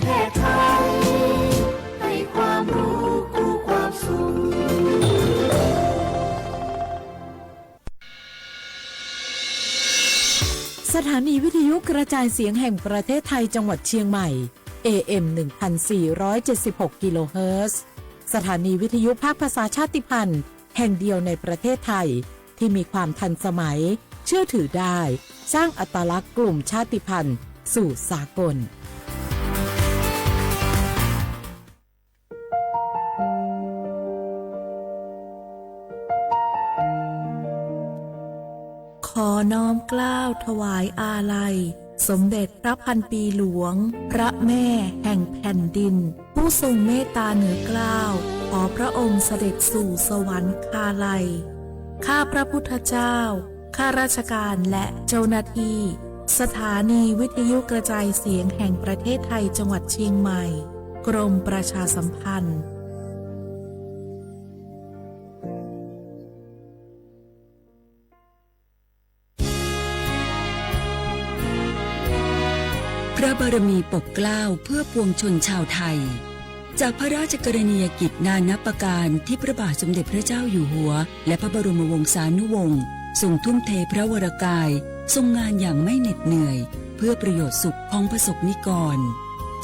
เทศไทยให้ความรู้คู่ความสุขสถานีวิทยุกระจายเสียงแห่งประเทศไทยจังหวัดเชียงใหม่ AM 1476 กิโลเฮิรตซ์สถานีวิทยุภาคภาษาชาติพันธุ์แห่งเดียวในประเทศไทยที่มีความทันสมัยเชื่อถือได้สร้างอัตลักษณ์กลุ่มชาติพันธุ์สู่สากลขอน้อมเกล้าถวายอาลัยสมเด็จพระพันปีหลวงพระแม่แห่งแผ่นดินผู้ทรงเมตตาเหนือเกล้าขอพระองค์เสด็จสู่สวรรคาลัยข้าพระพุทธเจ้าข้าราชการและเจ้าหน้าที่สถานีวิทยุกระจายเสียงแห่งประเทศไทยจังหวัดเชียงใหม่กรมประชาสัมพันธ์พระบารมีปกเกล้าเพื่อปวงชนชาวไทยจากพระราชกรณียกิจนานับประการที่พระบาทสมเด็จพระเจ้าอยู่หัวและพระบรมวงศานุวงศ์ทรงทุ่มเทพระวรกายทรงงานอย่างไม่เหน็ดเหนื่อยเพื่อประโยชน์สุขของประสบนิกร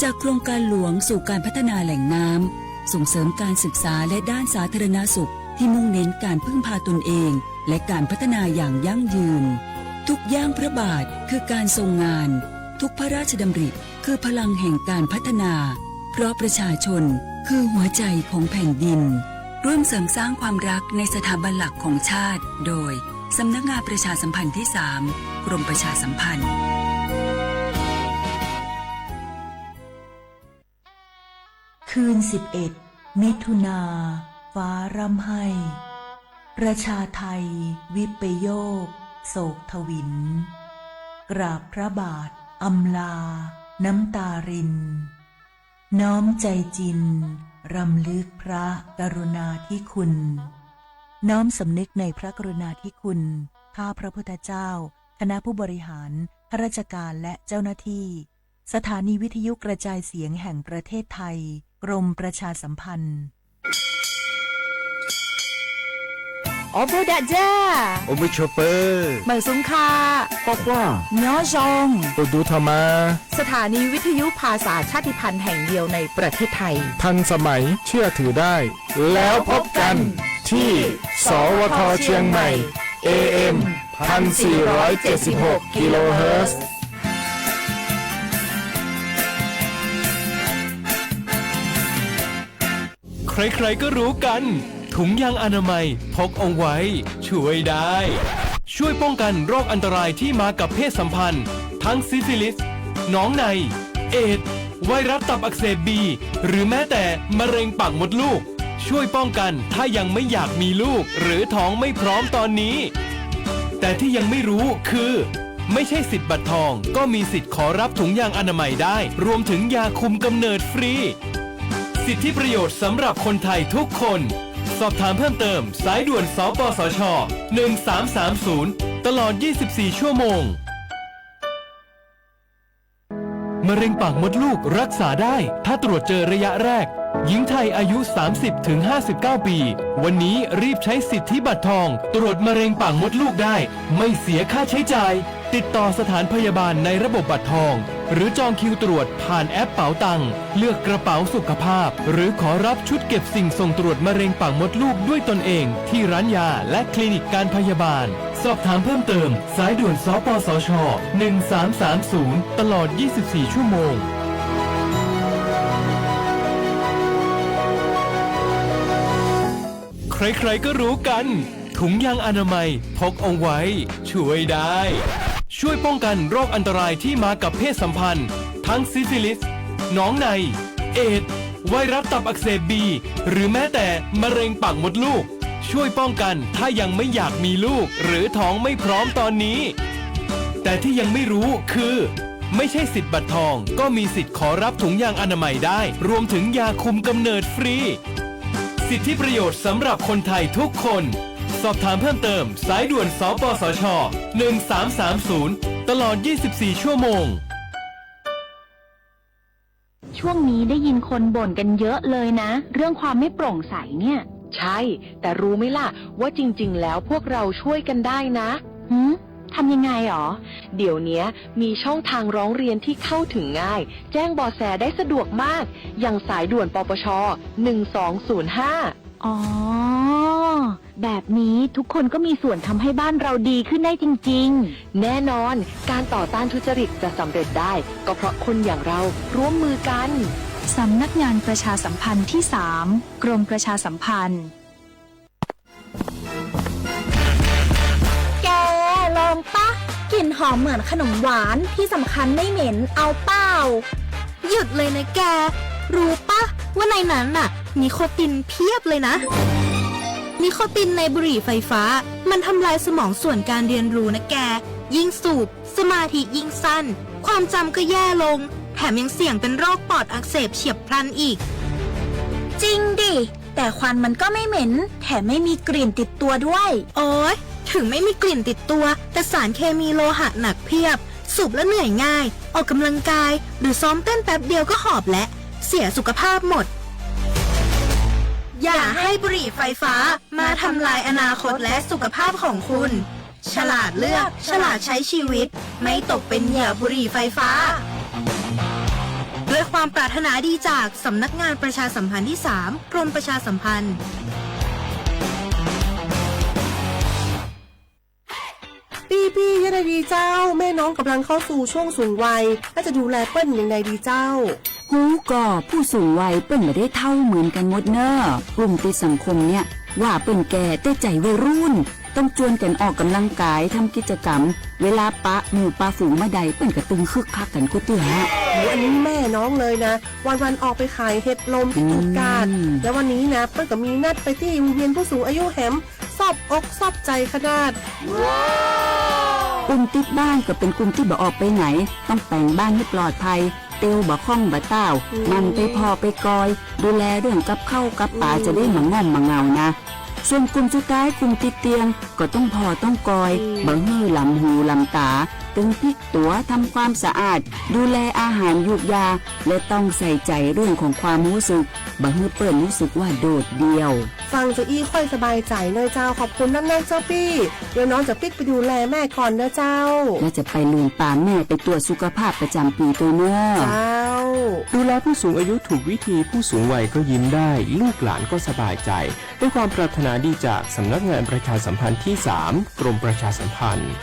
จากโครงการหลวงสู่การพัฒนาแหล่งน้ำส่งเสริมการศึกษาและด้านสาธารณสุขที่มุ่งเน้นการพึ่งพาตนเองและการพัฒนาอย่างยั่งยืนทุกย่างพระบาทคือการทรงงานทุกพระราชดำริคือพลังแห่งการพัฒนาเพราะประชาชนคือหัวใจของแผ่นดินร่วมเสริมสร้างความรักในสถาบันหลักของชาติโดยสำนักงานประชาสัมพันธ์ที่ 3 กรมประชาสัมพันธ์คืน11 มิถุนาฟ้าร่ำไห้ประชาไทยวิปโยคโศกทวินกราบพระบาทอำลาน้ำตารินน้อมใจจินรำลึกพระกรุณาธิคุณน้อมสำนึกในพระกรุณาธิคุณข้าพระพุทธเจ้าคณะผู้บริหารข้าราชการและเจ้าหน้าที่สถานีวิทยุกระจายเสียงแห่งประเทศไทยกรมประชาสัมพันธ์โอบูดาจ้าโอบุชเปอร์เหมือซุงคาปอกว่าย้อจงปดูธรรมาสถานีวิทยุภาษาชาติพันธุ์แห่งเดียวในประเทศไทยทันสมัยเชื่อถือได้แล้วพบกันที่สวทเชียงใหม่ AM 1476 กิโลเฮิรตซ์ใครๆก็รู้กันถุงยางอนามัยพกเอาไว้ช่วยได้ช่วยป้องกันโรคอันตรายที่มากับเพศสัมพันธ์ทั้งซิฟิลิสหนองในเอดส์ไวรัสตับอักเสบบีหรือแม้แต่มะเร็งปากมดลูกช่วยป้องกันถ้ายังไม่อยากมีลูกหรือท้องไม่พร้อมตอนนี้แต่ที่ยังไม่รู้คือไม่ใช่สิทธิ์บัตรทองก็มีสิทธิ์ขอรับถุงยางอนามัยได้รวมถึงยาคุมกำเนิดฟรีสิทธิประโยชน์สำหรับคนไทยทุกคนสอบถามเพิ่มเติมสายด่วนสปสช1330ตลอด24ชั่วโมงมะเร็งปากมดลูกรักษาได้ถ้าตรวจเจอระยะแรกหญิงไทยอายุ 30-59 ปีวันนี้รีบใช้สิทธิบัตรทองตรวจมะเร็งปากมดลูกได้ไม่เสียค่าใช้จ่ายติดต่อสถานพยาบาลในระบบบัตรทองหรือจองคิวตรวจผ่านแอปเป๋าตังค์เลือกกระเป๋าสุขภาพหรือขอรับชุดเก็บสิ่งส่งตรวจมะเร็งปากมดลูกด้วยตนเองที่ร้านยาและคลินิกการพยาบาลสอบถามเพิ่มเติมสายด่วนสปสช1330ตลอด24ชั่วโมงใครๆก็รู้กันถุงยางอนามัยพกเอาไว้ช่วยได้ช่วยป้องกันโรคอันตรายที่มากับเพศสัมพันธ์ทั้งซิฟิลิสหนองในเอดส์ไวรัสตับอักเสบบีหรือแม้แต่มะเร็งปากมดลูกช่วยป้องกันถ้ายังไม่อยากมีลูกหรือท้องไม่พร้อมตอนนี้แต่ที่ยังไม่รู้คือไม่ใช่สิทธิ์บัตรทองก็มีสิทธิ์ขอรับถุงยางอนามัยได้รวมถึงยาคุมกำเนิดฟรีสิทธิประโยชน์สำหรับคนไทยทุกคนสอบถามเพิ่มเติมสายด่วนสปสช1330ตลอด24ชั่วโมง ช่วงนี้ได้ยินคนบ่นกันเยอะเลยนะ เรื่องความไม่โปร่งใสเนี่ย ใช่ แต่รู้ไหมล่ะ ว่าจริงๆ แล้วพวกเราช่วยกันได้นะ ทำยังไงหรอ เดี๋ยวนี้มีช่องทางร้องเรียนที่เข้าถึงง่าย แจ้งเบาะแสได้สะดวกมาก อย่างสายด่วนปปช 1205 อ๋อ แบบนี้ทุกคนก็มีส่วนทำให้บ้านเราดีขึ้นได้จริงๆ แน่นอน การต่อต้านทุจริตจะสำเร็จได้ ก็เพราะคนอย่างเราร่วมมือกัน สำนักงานประชาสัมพันธ์ที่ 3 กรมประชาสัมพันธ์ แกลองปะกลิ่นหอมเหมือนขนมหวานที่สำคัญไม่เหม็นเอาเปล่า หยุดเลยนะแก รู้ปะว่าในนั้นน่ะนิโคตินเพียบเลยนะ นิโคตินในบุหรี่ไฟฟ้ามันทำลายสมองส่วนการเรียนรู้นะแก ยิ่งสูบสมาธิยิ่งสั้น ความจำก็แย่ลง แถมยังเสี่ยงเป็นโรคปอดอักเสบเฉียบพลันอีก จริงดิ แต่ควันมันก็ไม่เหม็น แถมไม่มีกลิ่นติดตัวด้วย โอ้ยถึงไม่มีกลิ่นติดตัว แต่สารเคมีโลหะหนักเพียบ สูบแล้วเหนื่อยง่าย ออกกำลังกาย หรือซ้อมเต้นแป๊บเดียวก็หอบและ เสียสุขภาพหมด อย่าให้บุหรี่ไฟฟ้ามาทำลายอนาคตและสุขภาพของคุณ ฉลาดเลือก ฉลาดใช้ชีวิต ไม่ตกเป็นเหยื่อบุหรี่ไฟฟ้า ด้วยความปรารถนาดีจากสำนักงานประชาสัมพันธ์ที่ 3 กรมประชาสัมพันธ์ พี่ยังไงดีเจ้า แม่น้องกำลังเข้าสู่ช่วงสูงวัยและจะดูแลเปิ้ลยังไงดีเจ้า หูก็ผู้สูงวัยเปิ้นไม่ได้เท่าเหมือนกันหมดเนอะกลุ่มติดสังคมเนี่ยว่าเปิ้นแก่แต่ใจวัยรุ่น ต้องชวนกันออกกำลังกายทำกิจกรรม เวลาปะหมู่ปะฝูงมาใดเปิ้นก็ตึงคึกคักกันก็เตือ อันนี้แม่น้องเลยนะ วันออกไปขายเห็ดลมที่ตูดกาดแล้ววันนี้นะเปิ้ลก็มีนัดไปที่โรงเรียนผู้สูงอายุแหมซอบอกซอบใจขนาด กลุ่มติดบ้านก็เป็นกลุ่มที่บ่ออกไปไหน ต้องแต่งบ้านให้ปลอดภัย เตียวบ่ข้องบ่เต้า มันไปพอไปกอย ดูแลเรื่องกับข้าวกับป่าจะได้มาง่อมมาเงานะ ส่วนกลุ่มสุดท้ายกลุ่มติดเตียงก็ต้องพอต้องกอยบ่ฮื้อลำหูลำตา ตึงพลิกตัวทำความสะอาด ดูแลอาหารยุกยา และต้องใส่ใจเรื่องของความรู้สึกบ่ฮื้อเปิ้นรู้สึกว่าโดดเดี่ยว ฟังจะอี้ค่อยสบายใจเนอะเจ้าขอบคุณนั่นๆเจ้าพี่เดี๋ยวน้องจะปิ๊กไปดูแลแม่ก่อนเนอะเจ้า และจะไปลืมป่าแม่ไปตรวจสุขภาพประจำปีตัวเนอะ เจ้า ดูแลผู้สูงอายุถูกวิธีผู้สูงวัยก็ยิ้มได้ ลูกหลานก็สบายใจ ด้วยความปรารถนาดีจากสำนักงานประชาสัมพันธ์ที่ 3 กรมประชาสัมพันธ์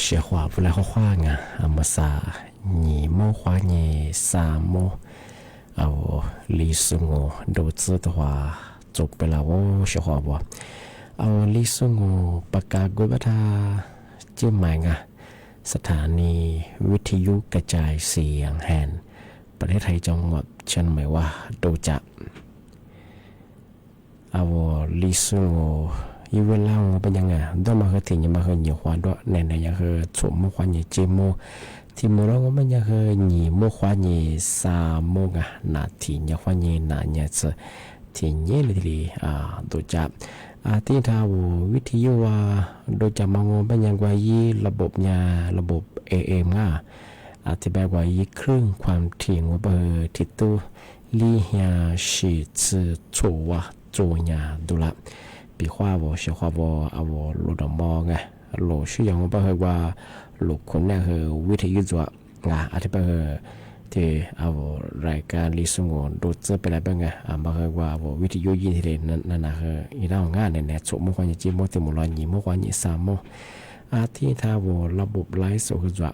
学话不来好话啊，么啥你么话你啥么历史我投资的话จบไปแล้วว่า学话บ่历史我ประกาศกุบทาชื่อหมายอ่ะสถานีวิทยุกระจายเสียงแห่งประเทศไทยจังหวัดเชียงใหม่ว่าดูจะ历史我因为让我เป็นยังไงต้องมาคือถึงยังมาคือnhiềuความด้วยในยังคือสมมุติความnhiềuเจโมที่มือเราก็มันยังคือnhiềuมุความnhiềuสามมุกนาทียังความnhiềuนาเนี่ยจะที่เนี่ยเลยดูจะที่ท้าววิทยุว่าดูจะมองเป็นยังไงระบบเนี่ยระบบ AM อธิบายว่าคลื่นความถี่ว่าเบอร์ที่ตู้ลี่เฮียสิจื่อชัว做呀ดูละปีว่าบ่เสียว่าบ่โลดมอไงโลชื่อยังบ่คือว่าโลคนเนี่ยคือวิทยุจัวอธิบายที่รายการลิสงดูจะเป็นอะไรบ้างไงบ่คือว่าวิทยุยินที่นั่นน่ะคืออีน้างานเนี่ยสมมุติว่าจิมติมุลอญิมว่าญิสามที่ถ้าระบบไลฟ์สดคือจัว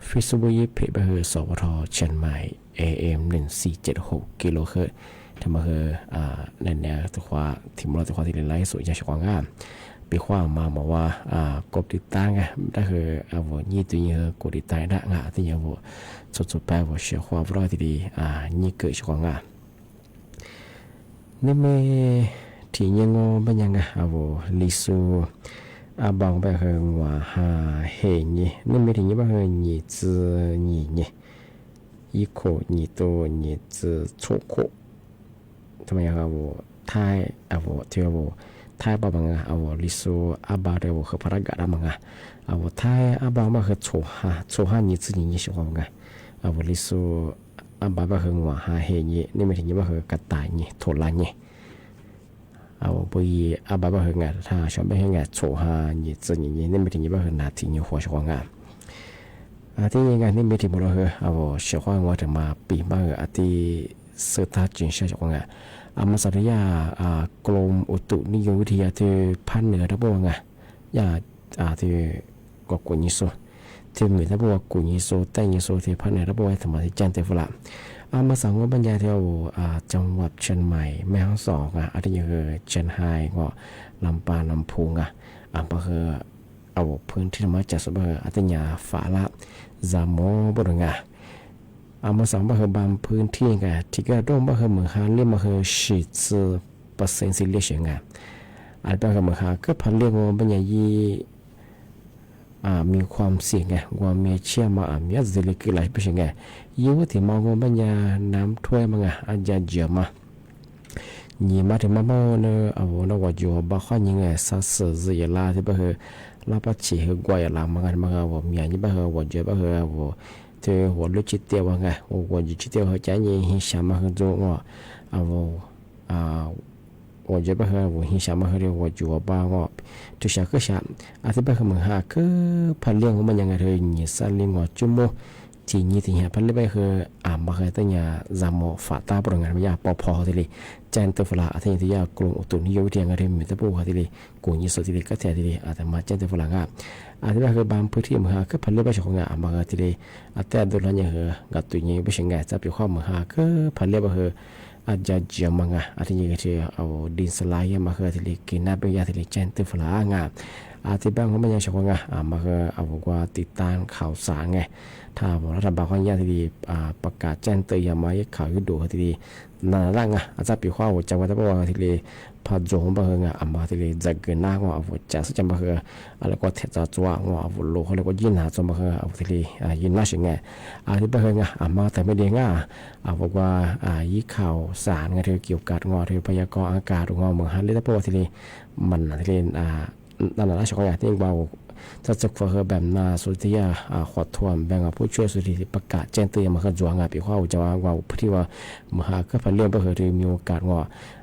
Facebook เพจคือสวทเชียงใหม่ AM 1476กิโลเฮิรตซ์ทำมาคือในแนวตัวความที่มันตัวความที่ไลฟ์สดอย่างเฉพาะงานปีความมาบอกว่ากดติดตั้งไงได้คือยี่ตัวยี่กดติดตั้งได้งาที่ยังสุดๆไปว่าเชื่อความรอดที่ดียี่เกิดเฉพาะงานนี่ไม่ที่ยังงอเป็นยังไงลิซูบางไปคือว่าเฮียนี่ไม่ถึงยี่ไปคือยี่จื้อยี่เนี่ย一口你都你只错过ทำไมไทยเที่ยวไทยบ้างลิซูบ้าเดียวคือพระกาดมั้งไทยบ้างมาคือโชฮานี่自己你喜欢มั้งลิซูบ้าบ้าคือว่าเฮียนี่ไม่ถึงยี่บ้าคือกระต่ายนี่โถลานี่不一บ้าบ้าคือไงถ้าชอบไปให้ไงโชฮานี่自己นี่ไม่ถึงยี่บ้าคือนาทีนี่หัว喜欢ที่ยังไงนี่ไม่ถึงบุรุษ喜欢我จะมาปีมาที่สื่อทางจีนเชื่อว่าไงมาสัตยากรมอุตุนิยมวิทยาที่ภาคเหนือทั้งหมดไงที่กุญยิโซที่มีทั้งหมดกุญยิโซแต่ยิโซที่ภาคเหนือทั้งหมดทำมาที่จันทบุรีมาสังว่าบรรยายที่จังหวัดเชียงใหม่แม่ฮ่องสอนที่ยังคือเชียงรายก็ลำปางลำพูนก็คือพื้นที่มาจากสบายที่ยาฝาละจามอบดงมาสังว่าคือบางพื้นที่ไงที่ก็ต้องว่าคือเหมือนหาเรียกมาคือ10%สิเรียกเสียงอาจจะคือเหมือนหาก็พันเรียกว่าบรรยายมีความเสี่ยงไงว่ามีเชื่อมามีอะไรเล็กๆหลายเปอร์เซ็นต์ไงยิ่งว่าที่มองว่าบรรยายน้ำท่วมมั้งอาจจะเยอะมายี่มาที่มาบ้านเราว่าอยู่บ้านข้างยังไงสัตว์สิ่งละที่บ้านคือลาปัจฉิกว่าอย่างละมั้งว่ามีอะไรบ้างว่าเยอะบ้างว่าที่หัวลุจิตเตียวไงหัวลุจิตเตียวเขาจะยิ่งหิชามาคือตัวว่า我觉得我很想嘛，和我就把我就想个想，ที่บ้านเขาเหมือนหาคือพันเลี้ยงของมันยังไงเลยนี่สั่นเลี้ยงว่าจุ่มที่นี่ที่เห็นพันเลี้ยงไปคือมาเคยตั้งยาจามฝาตาปรงงานไม่ยาปอพอที่เลยแจนตัวฝรั่งที่ยากลุ่มอุตุนิยมวิทยาการเรียนมีแต่พวกที่เลยกูยิ่งสุดที่เลยก็แท้ที่เลยแต่มาแจนตัวฝรั่งที่บ้านคือบางพื้นที่เหมือนหาคือพันเลี้ยงไปของงานมาที่เลยแต่โดนแล้วยังคือกัดตัวนี้ไม่ใช่ไงจะเป็นความเหมือนหาคือพันเลี้ยงไปคืออาจจะเจียมังที่ยังที่ดินสไลด์มาคือที่เลยกินน้ำเป็นยาที่เลยแจนตัวฝรั่งที่บ้านเขาไม่ยังชอบมาคือว่าติดตามข่าวสารไงถ้ารัฐบาลเขาอยากที่ประกาศแจ้งเตือนมาให้ข่าวยุดูที่นั่นแหละอาจจะปีว่าจังหวัดที่ว่าที่พาจงมาคือมาที่จะเกินหน้าว่าจะสุดจะมาคืออะไรก็เทจะจัวว่าโลเขาเรียกว่ายินหาจนมาคือที่ยินน่าสิ่งไงที่บ้านคือมาแต่ไม่ได้บอกว่ายี่ข่าวสารไงที่เกี่ยวกับที่พยากรณ์อากาศเมืองฮันเรียกว่าที่มันที่นั่นแหละชาวอย่างที่ว่าถ้าจะฟังแบบนาสุดที่ขอทวมแบ่งผู้ช่วยสุดที่ประกาศแจ้งเตือนมาคือจวงปีว่าจะว่าที่ว่ามหาก็พันเรื่องไปเหตุมีโอกาสว่า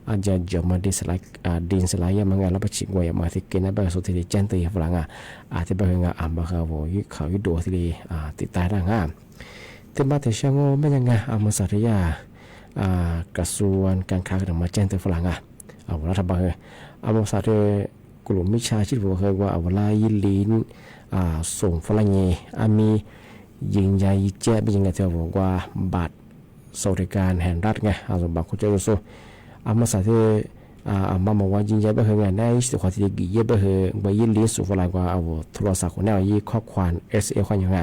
อาจจะเจอมาดินสไลด์ยังมันแล้วไปชิงไว้มาที่กินนั่นไปสุดที่แจ้งเตือนฝรั่งที่ไปเหตุมาคือว่ายิ่งข่าวยิ่งดูที่ติดตายร่างที่มาที่เชียงโง่ไม่ยังไงมาสัตยากระทรวงการค้าของมาแจ้งเตือนฝรั่งรัฐบาลมาสัตยกลุ่มมิชาชีพว่าคือว่าเวลายิลิน ส่งฝรั่งมียิงใหญ่แจ้เป็นยังไงเท่าบอกว่าบัตรสวัสดิการแห่งรัฐไงสมบัติคุณเจ้าโซมาใส่ที่มาบอกว่ายิงใหญ่ไปเหงได้สุขภาพที่ดีเยอะไปเหงไปยินลิ้นสุฝรั่งกว่าโทรศัพท์คนแนวยี่ข้อความSA ความยังไง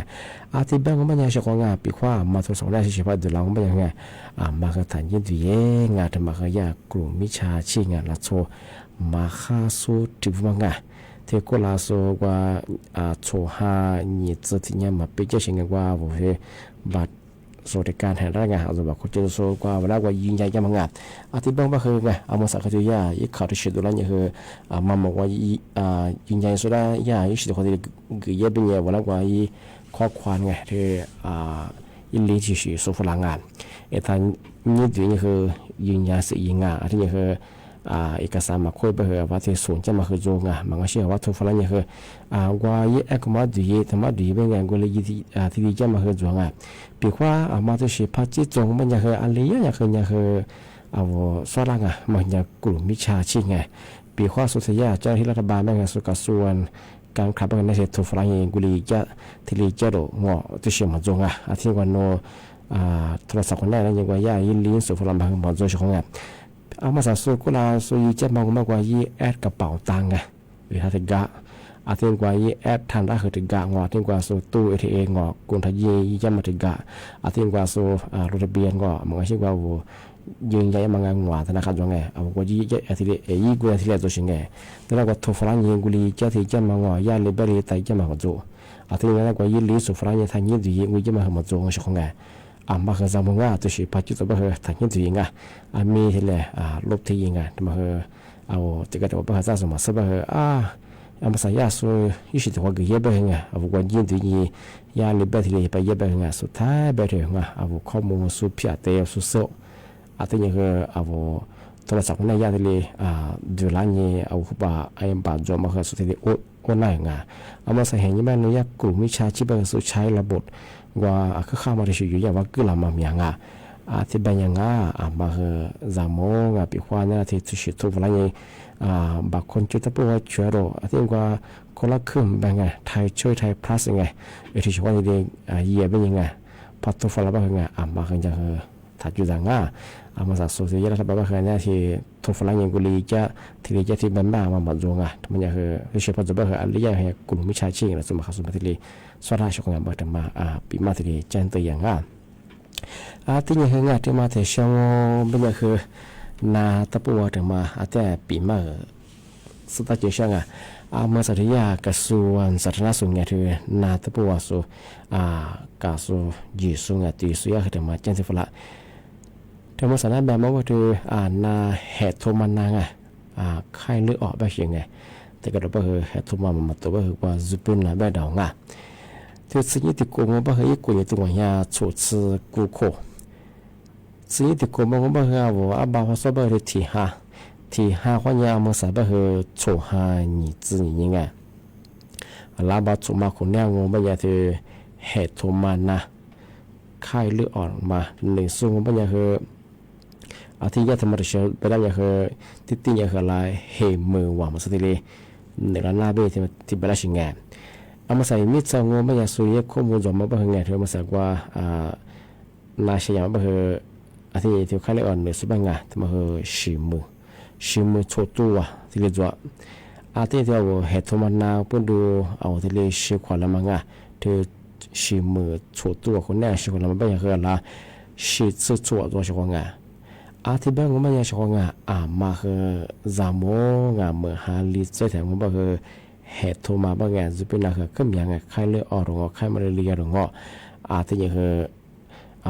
ที่แบงก์ก็ไม่ยังใช้ของงานปีกว่ามาโทรศัพท์ได้ใช้เฉพาะเดือนละก็ไม่ยังไงมาก็ฐานยินดีงานทำมาก็ยากกลุ่มมิชาชีงานละโซมาค่าสู้ที่ว่างเทกุลาโซกว่าโชหานี่จะที่เนี่ยมาเป็นเจ้าชิงกว่าโอเคบัตรสวัสดิการแห่งรัฐไงสมบัติคุณเจ้าโซกว่าเวลากว่ายิงใหญ่ยังมังงที่บ้างก็คือไงมาสักทียาอีกข่าวที่สุดแล้วเนี่ยคือมาบอกว่ายิงใหญ่สุดแล้วยาอีกสุดคนที่คือเยอะเป็นเนี่ยเวลากว่าอีข้อความไงที่อินลีที่สุดสุฝรั่งทางนี้ถึงนี่คือยิงใหญ่สิยิงที่นี่คือเอกสารมาคุยไปเหรอว่าที่ส่วนจะมาคือโจงมันก็เชื่อว่าทุกฝ่ายเนี่ยคือว่ายี่เอกมาดูยี่ทำมาดูยี่เป็นไงก็เลยยี่ที่จะมาคือโจงปีกว่ามาตัวสิพัฒน์จงมันยังคืออะไรยังคือสร้างมันยังกลุ่มมิชาชีไงปีกว่าสุดท้ายเจ้าที่รัฐบาลแม่งสุขส่วนการขับกันในเศรษฐทุกฝ่ายยังกุลีจะที่ลีจะโดงอตัวเชื่อมาโจงที่วันโนโทรศัพท์คนแรกนั่นยังว่าย่ายินลิ้นสุฝรั่งบางมาโจงของมาสักสุดก็เราสุยจะมองมากกว่ายี่แอดกระเป๋าตังค์หรือถ้าถึงกะถึงกว่ายี่แอดทันได้คือถึงกะงอถึงกว่าสุตู้ ATM งอกุนทยี่จะมาถึงกะถึงกว่าสุรถทะเบียนก็มันก็ชื่อว่ายืนยันมังงอธนาคารจังไงว่ายี่ที่ยี่กูที่เรียกตัวชิงไงแต่เราก็ทุกฝรั่งยิงกุลีจะที่จะมางอย่าเลยบริไตจะมาหัวโจถึงนั้นกว่ายี่ลิสุฝรั่งทางยี่ดีกูจะมาหัวโจงชิงไงมาคือจำว่าตัวสิปัจจุบันคือทางยิ่งตัวยังมีที่เลยลบที่ยังมาคือจะกระโดดไปหาสมบัติบ้างมาใส่ยาสูยิ่งสิตัวก็เยอะไปยังวันยิ่งตัวนี้ยาลิบที่เลยไปเยอะไปยังสุดท้ายไปถึงข้อมูลสุพิจเตอสุโซที่ยังคือโทรศัพท์ในยาที่เลยดูแลนี่คุบไอ้บาดจอมาคือสุดที่โอนไหนมาใส่เห็นยังไงเนี่ยกลุ่มวิชาชีพสุดใช้ระบบว่าคือข้ามาที่ชื่ออยู่อย่างว่าคือลำมาเมียงที่เป็นยังมาคือจามงปีกว่าเนี่ยที่ชื่อทุกวันนี้บางคนจุดตัวช่วยเราที่ว่าคนละครึ่งเป็นไงไทยช่วยไทย plus ยังไงที่ช่วยนี่เยี่ยเป็นยังไงพอทุกวันละเป็นไงมาคือจะคือถัดอยู่ดังมาสักสุดที่รัฐบาลคือเนี่ยที่ทุกวันนี้กุลีจะที่เป็นบ้ามาหมดจงมันจะคือเฉพาะจะเป็นคืออะไรอย่างเงี้ยกลุ่มวิชาชีพและสมัครสมบัติที่สวดาชกงานบัดมาปีมาที่จันตัวอย่างที่นี่คืองานที่มาที่ช่วงเป็นอย่างคือนาตะปูถึงมาแต่ปีมาสุดท้ายช่วงมาสัตยากระทรวงสาธารณสุขเนี่ยคือนาตะปูสุกาสุจีสุงตีสุยาถึงมาจันทร์ฝรั่งแต่มาสารแบบว่าคือนาแหดโทมันนางไข้เลือดออกแบบยังไงแต่ก็เราคือแหดโทมันมาตัวคือว่าจุปุ่นนะแบบดาวที่สิ่งที่กูมองว่าเฮ้ยกูอยากตัวเนี้ยชุดซื้อกูโคสิ่งที่กูมองว่าเฮ้ยว่าบ้าว่าสบายที่ห้าคนยามันสบายคือโชว์หาหนีจีนยังไงลาบาจุมาคนเนี้ยงงว่าอยากที่เหตุทุมันนะไข้เลือดออกมาหนึ่งส่วนว่าอยากคือที่ยาธรรมะเชื่อไปได้อยากคือที่อยากคืออะไรเหมือว่ามันสุดที่ในร้านลาเบที่ไปได้ชิงไงมาใส่มิดซองไม่อยากสุริยข้อมูลจอมมาเพื่อไงเธอมาใส่ว่านาชยามเพื่อที่ที่เขาเรียกอ่อนเหนือสุบังงาที่มาคือชิมือโชตัวที่เรียกว่าที่ที่เราเหตุมันนาเพื่อดูที่เรียกชิขวัญละมังเธอชิมือโชตัวคนแน่ชิขวัญละมันไม่อยากคืออะไรชิสุดตัวตัวชิขวัญที่บ้านผมไม่อยากชิขวัญมาคือจามงเมื่อหาลิเจแถมผมก็คือเหตุโทมาบางอย่างจะเป็นอะไรก็มีอย่างไข้เลือดออกหรือไข้มาเรียหรือที่ยังคือ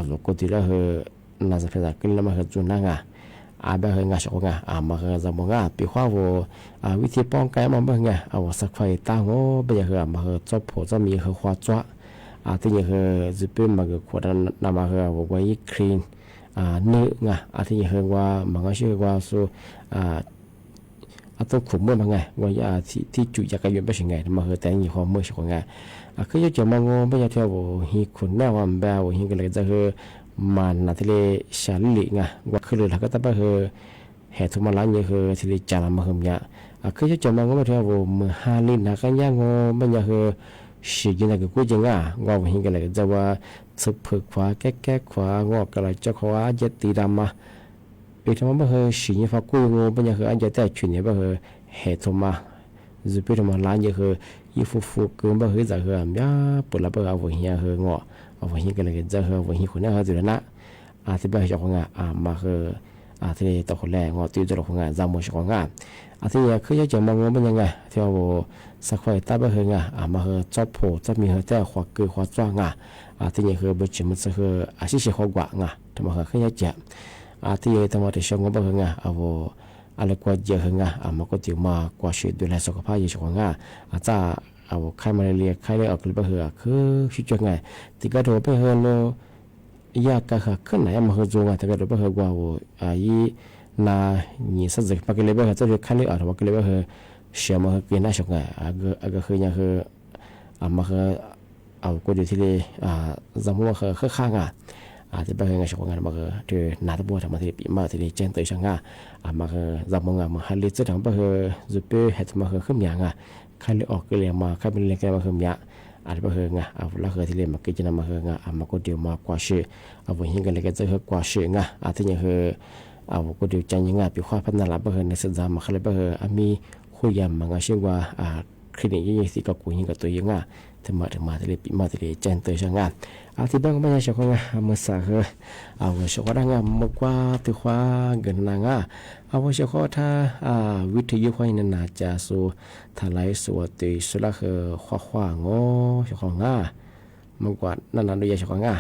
ลูกคนที่เราคือน่าจะเป็นอะไรแล้วมาคือจุนนั่งแบบคืองาชกมาคือจำงปีข้าววิธีป้องกันมันบางอย่างสักไฟตั้งเป็นอย่างคือมาคือจบผลจะมีคือความจ้าที่ยังคือจะเป็นมาคือขวดน้ำมาคือว่ายี่ครีนเนื้อที่ยังคือว่ามันก็ชื่อว่าสู้ตัวขุมเมื่อไงว่าที่จุยากระยุนไปยังไงมาคือแต่ยี่ห้อเมื่อช่วงไงคือจะมองไม่ใช่เท่าหิขุนแม่วันแบบหิก็เลยจะคือมันนาทีเลชาลิไงว่าคือเลยหลักก็ต้องไปคือเหตุมาล้างยี่คือที่เลจารามาคือเนี่ยคือจะมองไม่เท่าเมื่อฮาลินนะกันยังไม่ใช่คือ是现在个国家啊，我们现在那个在话吃破垮、改垮，我个来叫垮一地大嘛。为什么不和实验法规我不然和按照在去年不和系统嘛？是为什么懒也和衣服跟不和在和呀，不啦不和文献和我文献个那个在和文献可能和对了啊，这边小红啊嘛和啊，这到后来我对着了红咱们小红这可以讲嘛，我们人ที่ว่าสัก块大不和嘛和抓破抓米和在画格画妆这也和不怎么这和谢谢画挂他们和可以讲ที่他们的小我不和我อะไรกว่าเยอะมาก็ติมากว่าช่วยดูแลสุขภาพอยู่ช่วงจ้าใครมาเรียนใครได้ออกเลยบ่เหรอคือชิจงที่ก็โดนไปเหรอโลยากก็ขึ้นไหนมาเหรอจงแต่ก็โดนไปเหรอกว่าอีนานี่สักสิบปากเลยบ่เหรอจะใครเลยออกปากเลยบ่เหรอเชื่อมาเหรอกินน่าชงก็คือยังเหรอมาเหรอก็ดูที่เลยจำว่าเหรอข้างที่บางงานชาวงานมาก็ที่นาตบัวทำมาที่ปีมาที่เจนตัวช่างมาก็จำงานมาฮัลลิจะทำบางจุดเป้เหตุมาก็ขึ้นอย่างใครเลยออกก็เลยมาใครเป็นเรื่องกันมาขึ้นอย่างที่บางแล้วก็ที่เลยมากิจนามามาก็เดียวมากว่าชื่อวันนี้กันเลยก็จะกว่าชื่อที่ยังก็เดียวจังยังปีข้อพัฒนาบางในสัปดาห์มาเขาเลยบางมีคุยกันมาชื่อว่าคลินิกยี่สิบก็คุยกันตัวยังถึงมาที่เลยปีมาที่เลยเจนตัวช่างที่บางไม่ใช่ชาวงานมาสักชาวงานมากกว่าที่ว่าเงินนางชาวถ้าวิทยุควายนาจะสู่ทลายสู่ตีสุดละคือขวางชาวงานมากกว่านั่นด้วยชาวงาน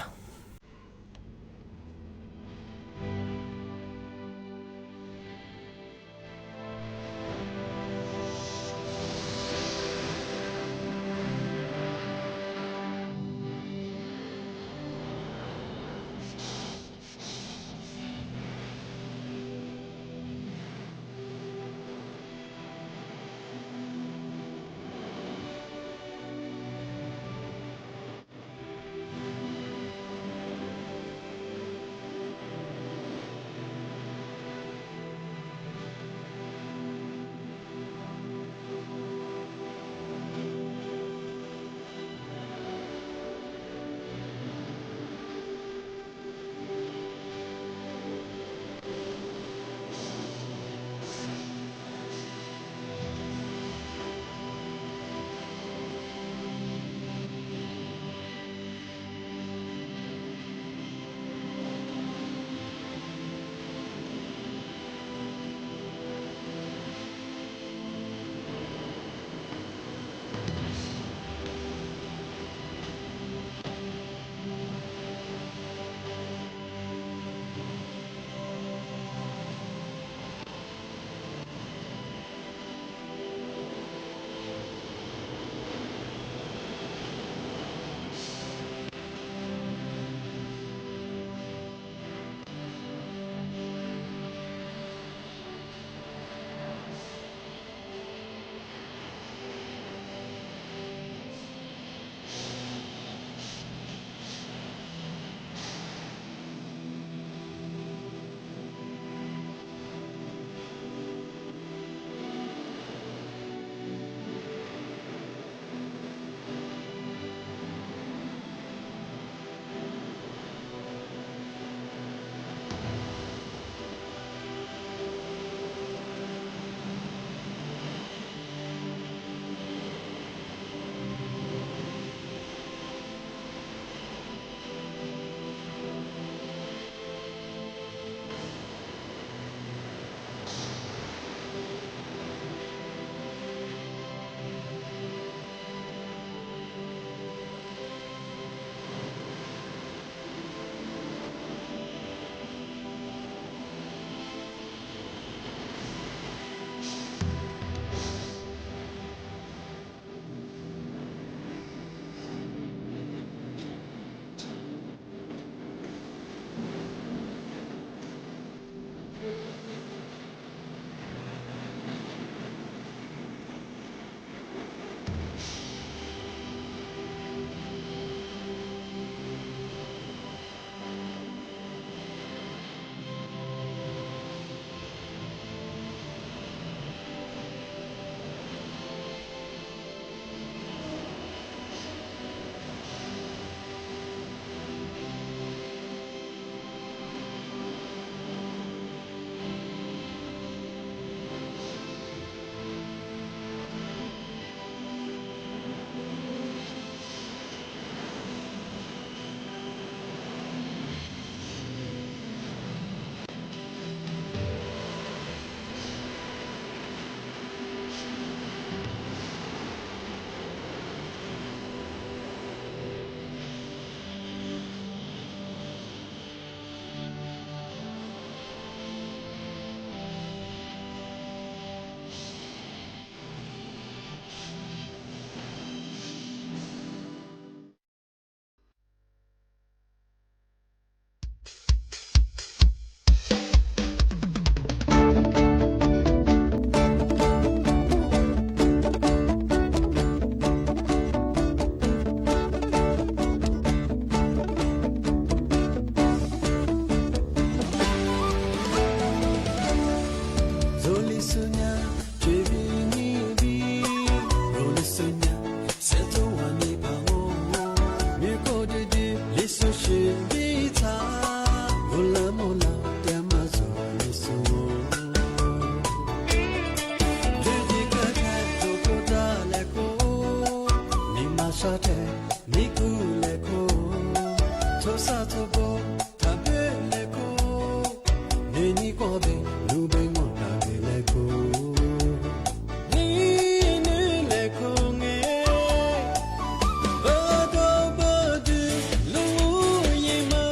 shate miku leko tosa tobo tabe leko neni kobe nube ngona leko ni leko nge bodo bodu lu yima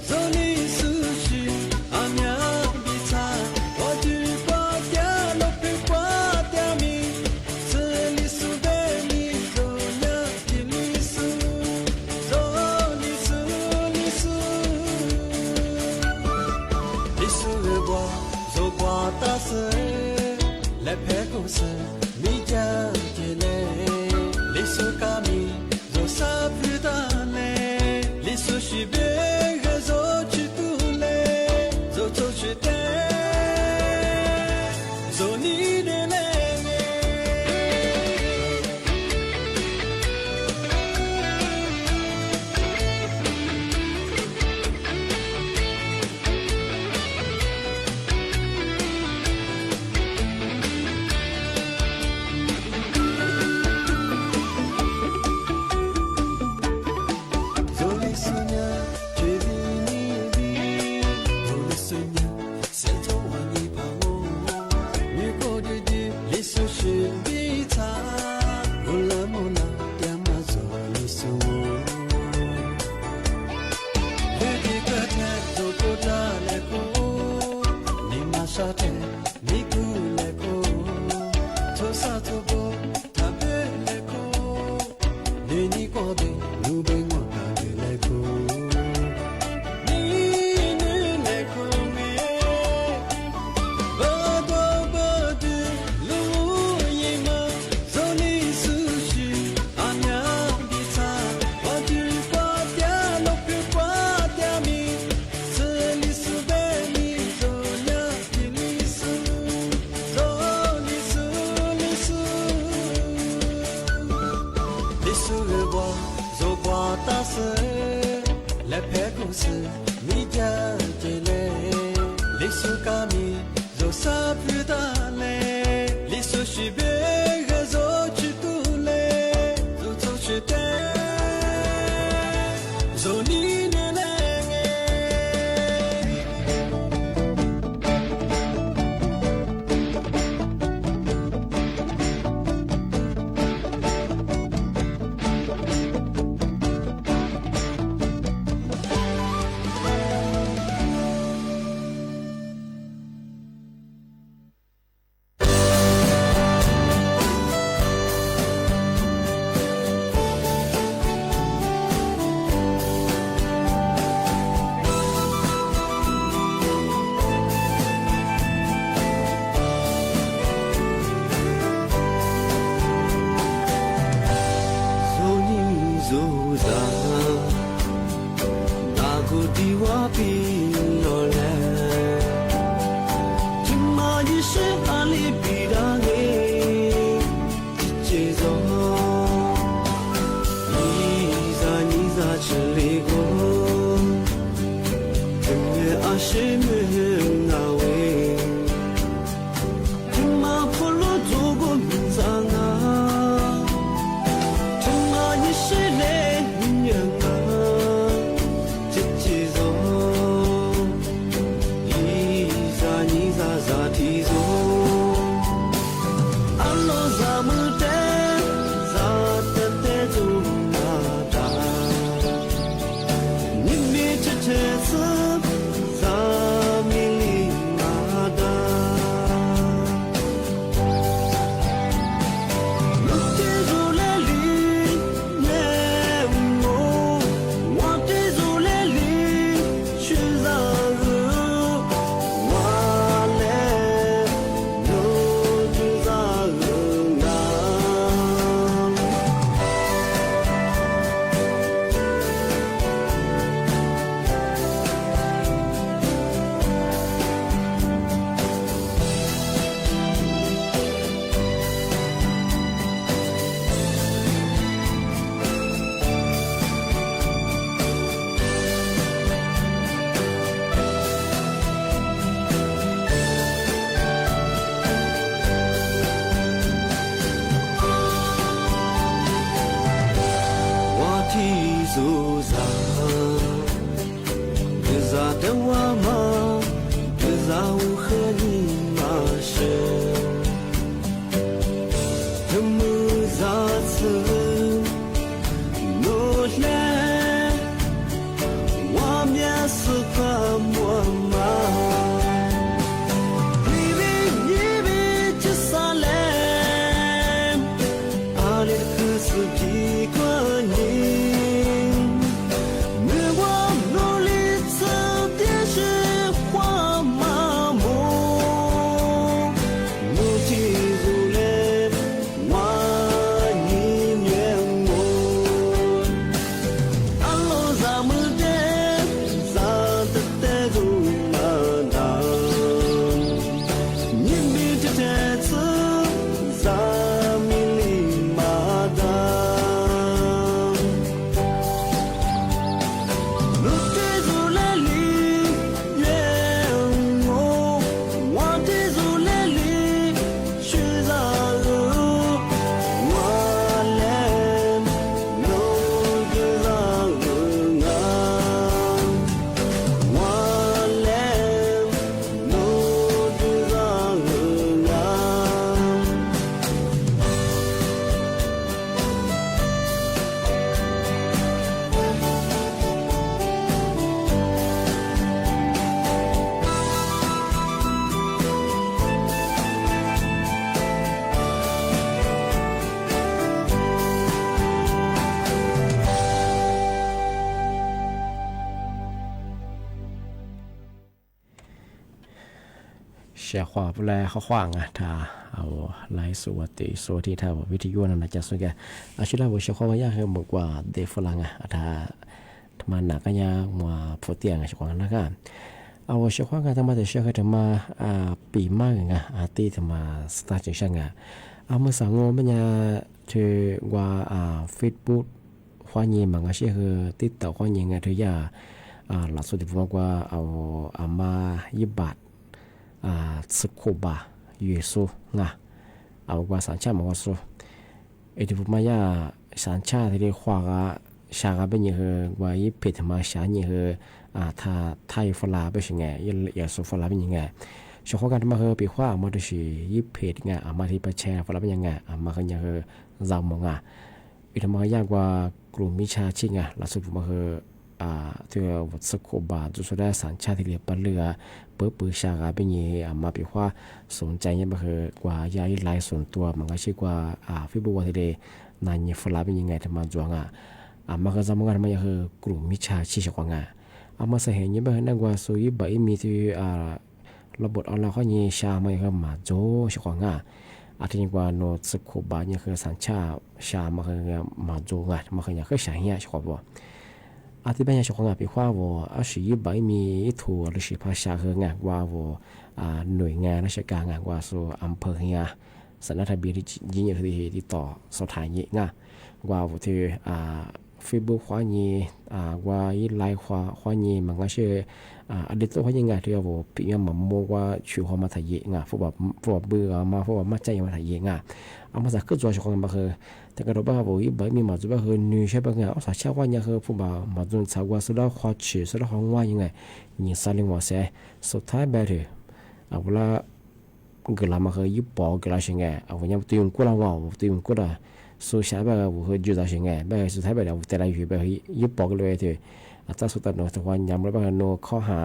zoni sushi amya bita bodu kwa dia lo pe kwa dia mi zeli su be mi zonya kilisu zoni su lisu lisu le bwa zo kwa ta se le pe ko se mi ja je le lisu ka mi zo sa pu da le lisu shi be ge zo chi tu le zo cho chi te zo ni de le Zoli sunya chevini bi Zoli sunya seto wani pamo Miko didi lisu shimbi ta Mula mula yama zoli suwo Lidi kate toko da leko Nima shate miku leko Tosa tobo tabe leko Neni kobe nube ngona leko Ni leko me Bodo bodu lu yima Zoni sushi amya bita Wadu kwa dia lo pe kwa dia mi Zeli su be mi zonya kilisu Zoni su lisu Lisu le bois zo bois ta se le pe ko se mi ja je le lisu ka mi zo sa pu da le lisu shi be ge zo chi tu le zo zo chi te zo ni ne le nge Zoni zoza Nago diwa pinole Tima yishe ali bidage Chichezo Niza chilego Tenge ashe nawe Tima polo zogo mizanga Za 次努力，我面是个我妈。เสียความแลเขาขวางอ่ะถ้าเอาไลฟ์สวติโซที่ถ้าวิทยุนั่นจะสุดแกอาชีพเราเสียความว่ายากเหมือนกว่าเดฟลังอ่ะถ้าทำมาหนักก็ยากมาพอเตียงอ่ะเสียความนะครับเอาเสียความกันทำมาแต่เสียก็ทำมาปีมากอ่ะตีทำมาสตาร์ทจังอ่ะเอาเมื่อสังงมันจะเธอว่าเฟซบุ๊กความยิ่งมันก็เชื่อคือติดต่อความยิ่งไงเธอยาหลักสุดที่ผมว่าเอามา20 บาทสกุบะยูซูงะเอากว่าสัญชาติมันก็สู้ที่ผมมาสัญชาติที่ขวางชาเป็นยังไงว่ายี่เพจมาชายังไงถ้าไทยฝรั่งเป็นยังไงยี่สุฝรั่งเป็นยังไงช่วงการมาปีขวางมาดูสิยี่เพจไงมาที่ประเทศฝรั่งเป็นยังไงมากันยังไงเรามองทำมายากกว่ากลุ่มมิชาชิงล่าสุดผมมาที่วัดสกุบะจุดสุดท้ายสัญชาติที่เรียบเรือเปิดปืนชาเป็นยังมาปีว่าสนใจเนี่ยมันคือกว่าย้ายไลน์ส่วนตัวมันก็ชื่อว่าฟิบูวันที่เดนายฝรั่งเป็นยังไงทำมาจวงมันก็จะมองกันมันคือกลุ่มมิชาชีพกว่ามาเห็นเนี่ยมันนั่งว่าสุยบ่มีที่ระบบออนไลน์เขาเนี่ยชามันก็มาโจชกว่าอาทิตย์กว่าโนสกุบะเนี่ยคือสัญชาชามันคือมาโจมันคืออย่างคือชาเหี้ยชกว่าอาทิตย์เป็นอย่างชกว่าปีว่าว่า11 บาทมีถั่วหรือภาษาคืองานว่าหน่วยงานราชการงานว่าสู่อำเภอเนี่ยสัญญาทะเบียนที่ยิ่งใหญ่ที่ต่อสถานีงานว่าที่เฟซบุ๊กว่านี่ว่าไลน์ว่านี่มันก็ชื่ออดีตตัวยังไงที่ว่าปีนี้มันมองว่าชื่อเขามาถ่ายเองพวกเบื่อมาพวกมาใจมาถ่ายเองมาจากก็ตัวชกกันมาคือแต่ก็รู้ว่าว่าอีแบบมีมาจุดว่าคือนิวใช่ปะเอาสักเช้าวันนี้คือพวกมาจุดชาวว่าสุดแล้วขอชื่อสุดแล้วของว่ายังไงยิ่งสลิงว่าเสียสุดท้ายแบบนี้เวลาเกิดละมาคือยี่ปอเกิดละยังไงวันนี้ตัวยุ่งกูละว่าตัวยุ่งกูละสุดท้ายแบบว่าจุดละยังไงแบบสุดท้ายแบบแต่ละอยู่แบบยี่ปอกันเลยที่ถ้าสุดท้ายทุกวันยามเราแบบโน้ข้อหา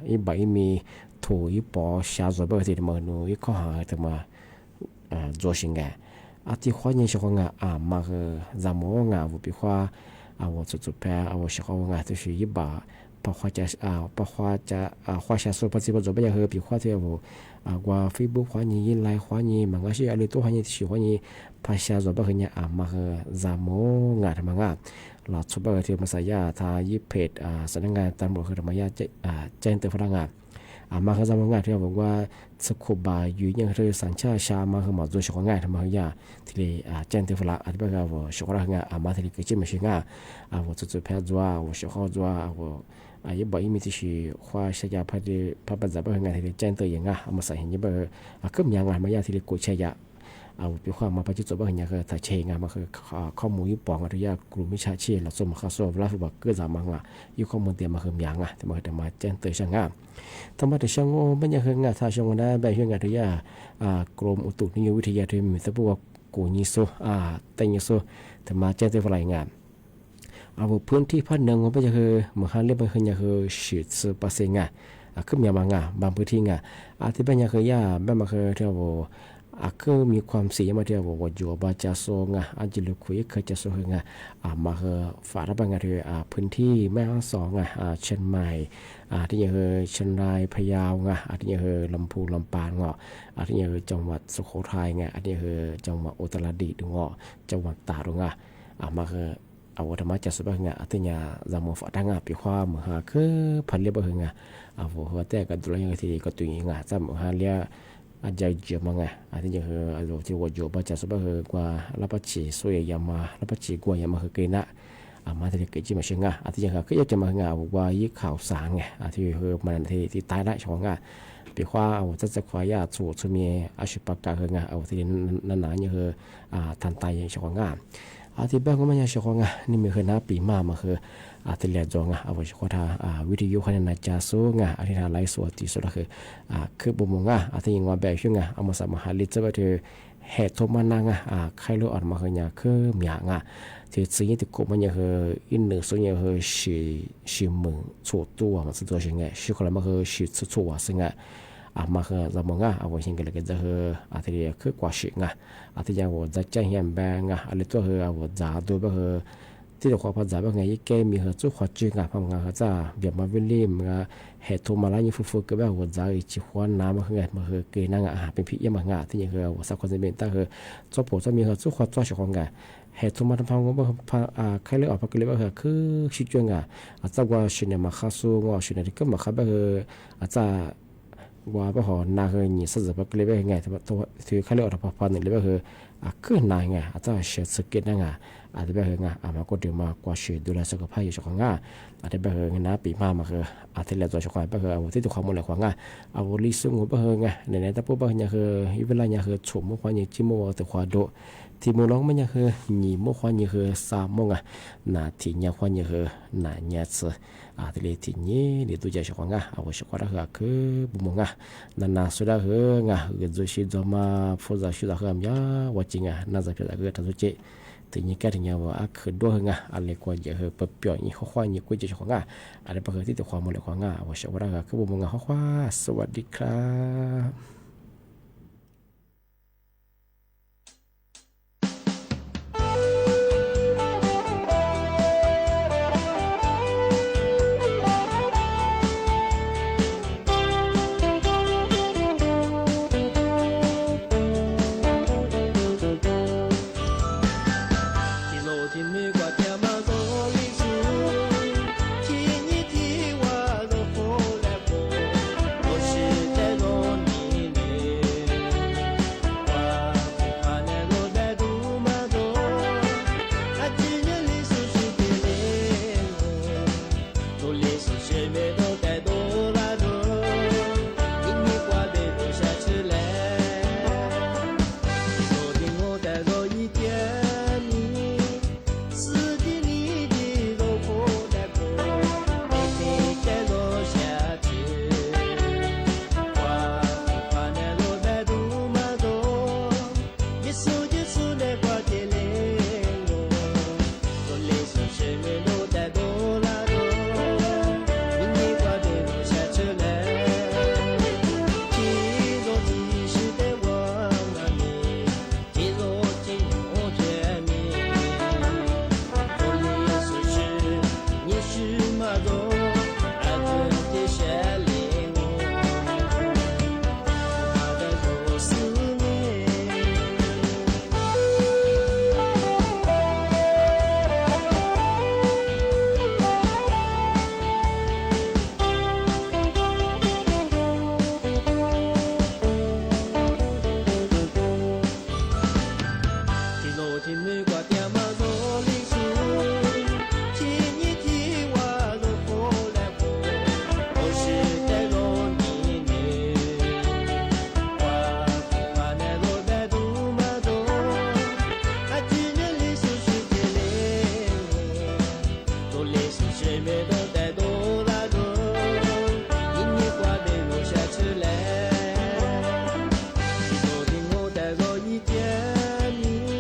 อีแบบมีถูยี่ปอชาจแบบที่มันโน้ยี่ข้อหาที่มา做新嘅，ที่ข้อนี้ชอบงามาคือจำว่างาวุฒิว่า我做拍我喜欢งา就是一把把花家把花下说不是不做不要和比花的我飞步花你来花你มันก็是อะไรตัว花你喜欢你ภาษา做不和你มาคือจำว่างาทำงาหลักสุดแบบที่ภาษายาทายิเพจสำนักงานตำรวจคือธรรมยาแจ้งเตือนพนักงานมาคือจำว่างาที่บอกว่าสกุบาอยู่ยังคือสัญชาติชามาคือมา做ชกงานทำมายาที่แจ้งเตือนพนักงานที่บอกว่าชกงานมาที่เกิดขึ้นไม่ใช่งาน我做拍做我ชก做我也บอกอีมีที่ชื่อว่าใช้ยาพัดจับงานที่แจ้งเตือนมาใส่เห็นยี่บอกก็มีงานมายาที่กูใช้ยาปีความมาปัจจุบันเนี่ยคือถ้าเชิงมาคือข้อมูลยุบปองอะไรยากลุ่มวิชาชีพเราสมข้อสอบแล้วบอกก็จะมังยุข้อมูลเตรียมมาคือมีแต่มาแจ้งเตือนช่างทำมาแต่ช่างไม่ยังคืองานถ้าช่างวันนั้นแบบช่างงานที่กรมอุตุนิยมวิทยาที่มีแต่พวก กูยิโซแต่ยิโซแต่มาแจ้งตัวรายงานเอาพื้นที่ภาคเหนือก็จะคือเมื่อหาเรียบเป็นอย่างคือ10%คือมีบางบางพื้นที่ที่เป็นอย่างคือย่าแบบมาคือเท่าคือมีความเสี่ยงมาเท่าว่าอยู่บาจาโซอาจจะลุคุยเคยจะโซมาคือฝ่าระบางที่พื้นที่แม่ฮ่องสอนเชียงใหม่ที่ยังคือเชียงรายพะเยาที่ยังคือลำพูนลำปางที่ยังคือจังหวัดสุโขทัยที่ยังคือจังหวัดอุตรดิตถ์จังหวัดตากมาคือเอาธรรมะจัดสบายที่ยังจำมาฝากดังปีความเหมือนคือพันเรียบเป็นหัวแต่กันตัวยังที่ก็ตัวยังจำเหมือนเรียอาจจะเยอะมากที่ยังคือที่ว่าอยู่บ้านจัดสบายกว่ารับประชีสวยยามารับประชีกว่ายามาคือเกณฑ์มาที่เกิดจีมาเชิงที่ยังคือก็จะมาว่ายี่ข่าวสารที่คือมันที่ตายได้ช่องปีว่าจะควายสูตรมีอาชีพประกอบที่นั่นๆยังคือทันตายช่องที่บ้านก็ไม่ใช่ช่องนี่มีคือหน้าปีมาคือที่เรียนจงวิชาวิทยุขนาดจ่าสูงที่ทางไลฟ์สดที่สุดคือบุมที่ยังว่าแบบช่วงมาสมัครลิจะไปถึงเหตุทมานังใครรู้ออกมาคือมีอย่างที่สิ่งที่กูมันคืออินเนอร์ส่วนใหญ่คือสิมึงชั่วตัวมันสุดตัวเช่นไงสิ่งคนละมันคือสิชั่วสิ่งมาคือเรามองว่าสิ่งที่เราจะที่เรียกคือกว่าสิ่งที่ยังว่าจะใจเห็นแบงอะไรตัวคือว่าจะดูแบบคือที่เราขอพอจะแบบไงยี่แกมีเหตุจุดขวัญจึงพงเขาจะเบียบมาวิลลี่เหตุทุมาแล้วยิ่งฟุ้งก็แบบว่าจะอีกหัวน้ำมันคือเกนั่งเป็นพิยามที่ยังคือว่าสักคนจะเป็นแต่คือจบผมจะมีเหตุจุดขวัญจุดเฉพาะเหตุทุมาทำพังก็ใครเลือกออกไปก็เลยว่าคือชิดจังอาจจะว่าชินมาข้าสู้ชินที่ก็มาข้าแบบอาจจะว่าไปหอนาคือนี่สัจจะไปเลยแบบไงตัวที่ใครเลือกออกไปพันเลยแบบคือนายอาจจะเชื่อสกิลอาจจะแบบมาก็เดี๋ยวมากว่าเชื่อดูแลสุขภาพอยู่ช่องอาจจะแบบนะปีมาคืออาจจะเรียนตัวช่องแบบที่ตัวความมุ่งหมายของเอาลิสุ่งแบบในแต่พวกแบบนี้คือเวลาเนี่ยคือชุ่มความยิ่งจิโมแต่ความโดที่มือร้องมันยังคือหนีมุขวันยังคือสามมงนาที่ยังควันยังคือนาเนี่ยสิที่เลยที่นี้เดี๋ยวตัวใจช่องเอาไว้ช่องคือบุมนาสุดาคือเกิดจุดที่จะมาพูดจากสุดาคือมีว่าจริงน่าจะเป็นอะไรทั้งสุดที่นี้แค่ถึงยังว่าคือด้วยอะไรกว่าจะคือเปลี่ยนยี่ห้อควายยี่กุ้ยจะช่องอะไรบางที่ตัวความมุ่งหมายของเอาไว้ช่องคือบุมห้อควาสวัสดีครับ一点你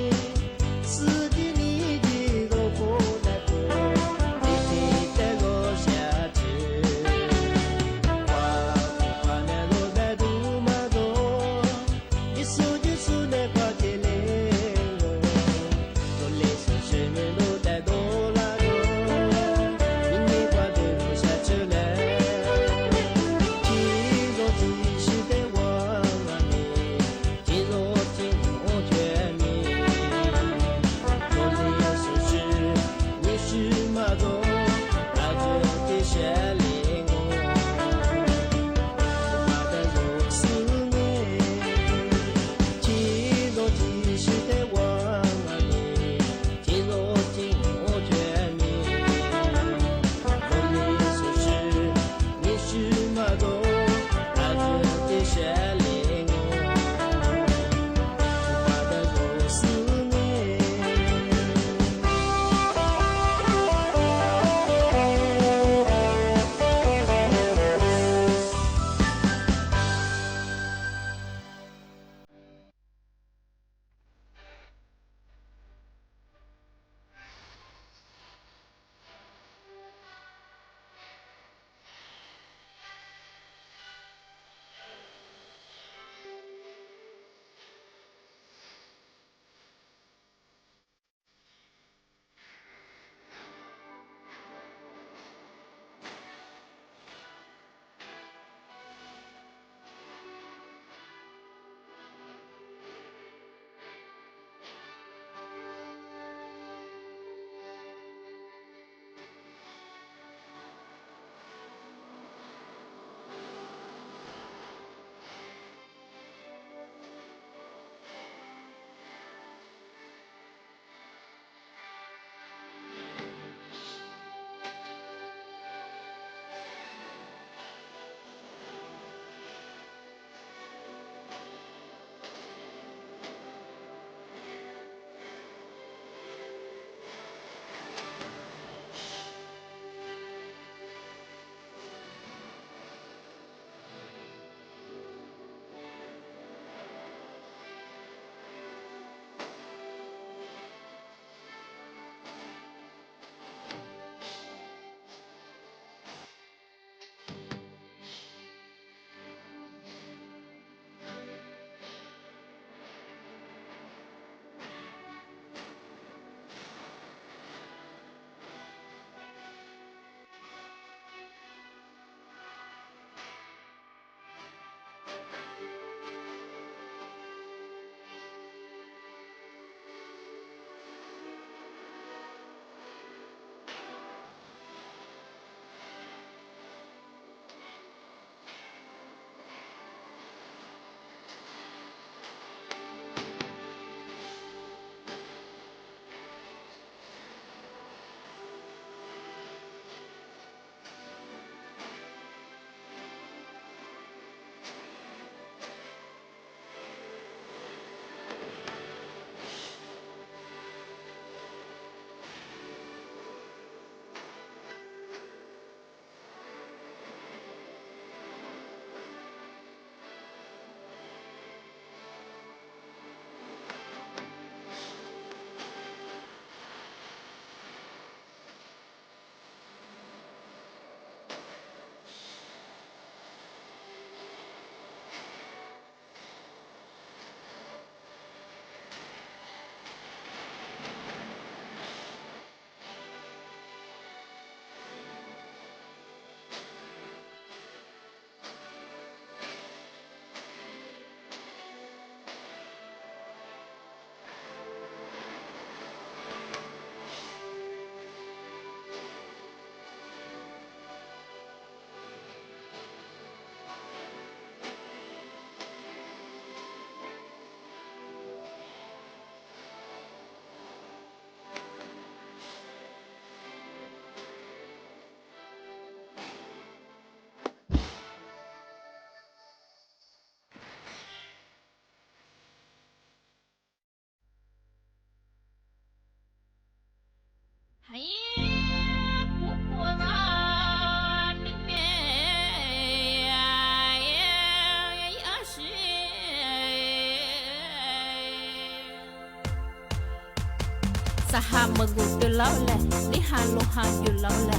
สหามกุตุลาแลนิฮาโลหาอยู่ลาแล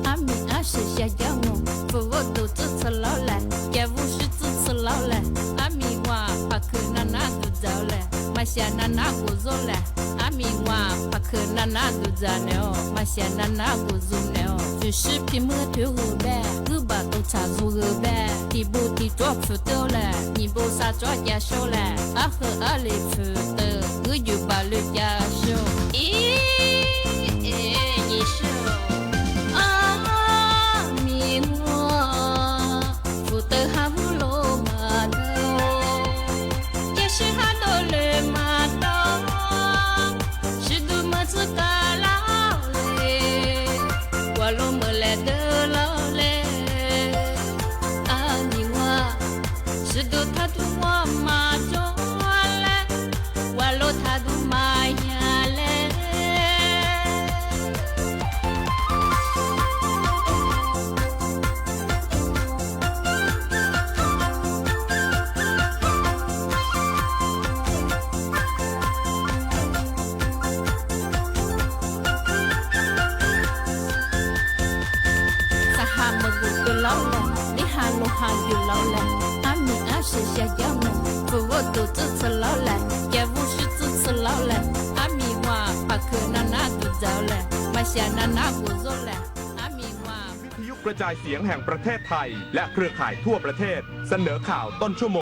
อามีอาเสียยามงฟูวตุจุดลาแลแกวุชิจุดลาแลอามีว่าพักนานาตุเจ้าแลมาเสียนานากุโซแลอามีว่าพักนานาตุเจ้าเนอมาเสียนานากุโซเนอ就是皮么头个呗，个把都插住个呗，地不地抓不到嘞，你不啥抓家手嘞，阿和阿里不得，个就把绿家手，咦，你手，阿弥陀，不得哈不罗马头，也是哈多勒马头，是多么子嘎啦嘞。我罗么来的老嘞，阿你我是都他都我妈做嘞，我罗他都妈呀嘞。老嘞，你哈罗哈有老嘞，阿米阿是下要么，不我都支持老嘞，也不是支持老嘞，阿米话帕克那那都走嘞，马下那那不走嘞，阿米话。วิทยุกระจายเสียงแห่งประเทศไทยและเครือข่ายทั่วประเทศเสนอข่าวต้นชั่วโมง